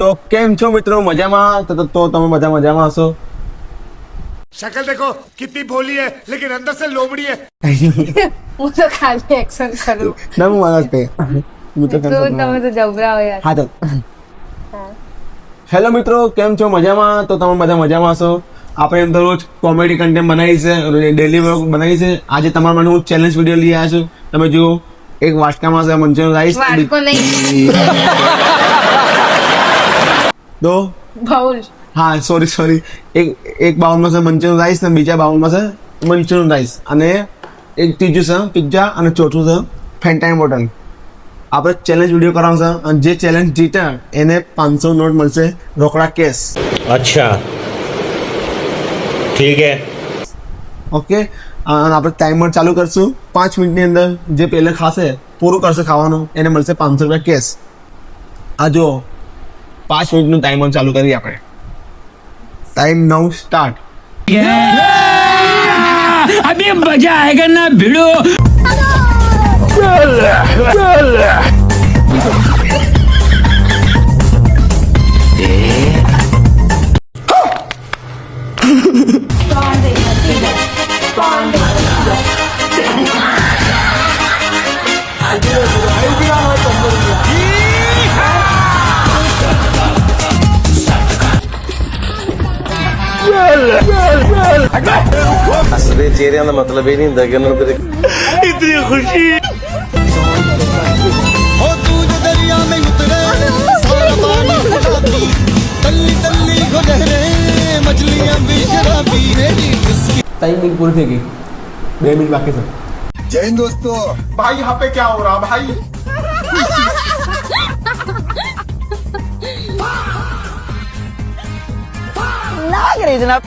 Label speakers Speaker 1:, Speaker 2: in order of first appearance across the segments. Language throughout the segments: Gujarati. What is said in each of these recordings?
Speaker 1: તો કેમ છો મિત્રો? મજામાં? તો તમે બધા મજામાં હશો?
Speaker 2: शक्ल देखो कितनी भोली है लेकिन अंदर से लोमड़ी है।
Speaker 3: હું તો ખાલી એક્શન કરું.
Speaker 1: ના હું મારા પે હું તો
Speaker 3: તો તમે તો જબરા હોય યાર.
Speaker 1: હા તો હેલો મિત્રો, કેમ છો? મજામાં? તો તમે બધા મજામાં હશો? આપણે એમ તો રોજ કોમેડી કન્ટેન્ટ બનાવી છે, ડેલી વ્લોગ બનાવી છે. આજે તમારા માટે હું ચેલેન્જ વિડીયો લઈ આવ્યા છું. તમે જુઓ, એક વાટકામાં છે મંચુરિયન રાઈસ,
Speaker 3: વાટકો નહીં,
Speaker 1: તો
Speaker 3: બાઉલ.
Speaker 1: હા સોરી એક બાઉલમાં છે મંચુરિયન રાઈસ ને બીજા બાઉલમાં છે મંચુરિયન રાઈસ અને એક ત્રીજું છે પિઝા અને ચોથું છે ફેન્ટાની બોટલ. આપણે ચેલેન્જ વિડીયો કરવાનો છે અને જે ચેલેન્જ જીતે એને 500 નોટ મળશે, રોકડા કેશ.
Speaker 4: अच्छा ठीक है.
Speaker 1: ઓકે, અને આપણે ટાઈમર ચાલુ કરશું. 5 મિનિટની અંદર જે પહેલે ખાશે, પૂરું કરશે ખાવાનું, એને મળશે 500 રૂપિયા કેશ. આ જો 5 મિનિટનું ટાઈમર ચાલુ કરીએ આપણે. Time now start.
Speaker 5: अभी मजा आएगा ना भिड़ो.
Speaker 6: असली चेहरे का मतलब ही नहीं था कि उन्होंने
Speaker 4: इतनी खुशी.
Speaker 7: हो तू जो दरिया में उतरे सारा पानी गुलाबी तल्ली तल्ली गुजरे मछलियां भी शराबी मेरी किसकी.
Speaker 1: टाइम मिनट पूरी થઈ ગઈ, 2 મિનિટ બાકી છે.
Speaker 7: जय हिंद दोस्तों.
Speaker 2: भाई यहाँ पे क्या हो रहा भाई?
Speaker 8: लाग रही जनाब.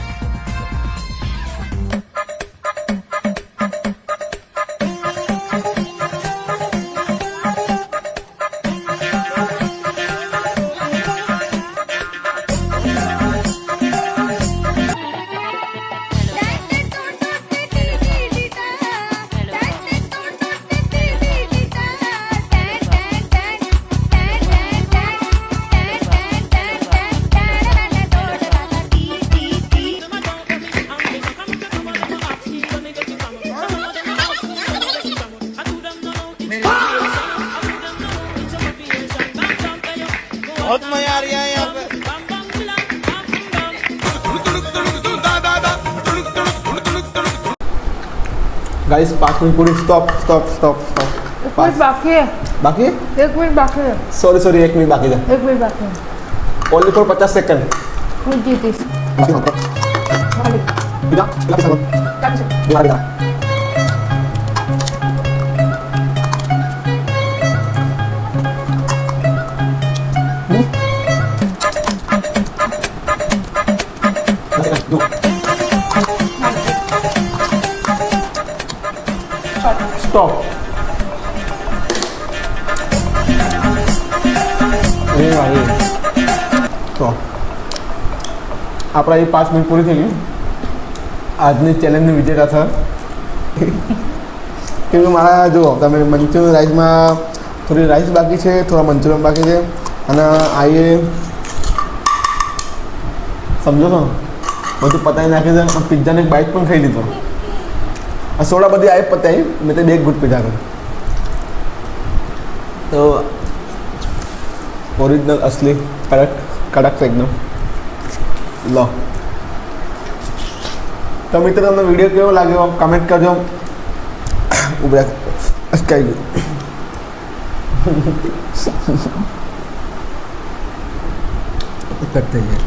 Speaker 7: बहुत मजा आ रहा है यहाँ पे.
Speaker 1: ગાઈસ 5 મિનિટ પૂરી. સ્ટોપ.
Speaker 3: એક મિનિટ બાકી છે.
Speaker 1: બાકી?
Speaker 3: 1 મિનિટ બાકી છે.
Speaker 1: સોરી 1 મિનિટ બાકી છે.
Speaker 3: 1 મિનિટ બાકી છે.
Speaker 1: Only for 50 second.
Speaker 3: હું જીતીશ.
Speaker 1: સ્ટોપ. એ ભાઈ તો આપણા એ 5 મિનિટ પૂરી થઈ ગઈ. આજની ચેલેન્જની વિજેતા છે કે મારા જુઓ તમે મંચુરિયન રાઈસમાં થોડી રાઈસ બાકી છે, થોડા મંચુરિયન બાકી છે અને આઈએ સમજો છો બધું પતાવી નાખ્યું છે. પિઝાને એક બાઈટ પણ ખાઈ લીધો. આ સોડા બધી આવી પતાવી, મેં તો 2 ગુટ પીધા કર્યો. તો ઓરિજિનલ असली કડક છે એકદમ. લો તો મિત્રો, તમને વિડીયો કેવો લાગ્યો કમેન્ટ કરજો. ઉભા અટકાઈ ગયું. કટ થઈ જાય.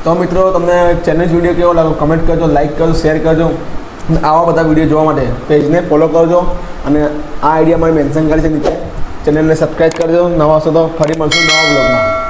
Speaker 1: તો મિત્રો, તમને ચેલેન્જ વિડીયો કેવો લાગ્યો કમેન્ટ કરજો, લાઈક કરજો, શેર કરજો. આવા બધા વિડીયો જોવા માટે પેજને ફોલો કરજો અને આ આઈડિયા મારે મેન્શન કરી છે નીચે. ચેનલને સબસ્ક્રાઈબ કરજો. નવા હશો તો ફરી મળશું નવા બ્લોગમાં.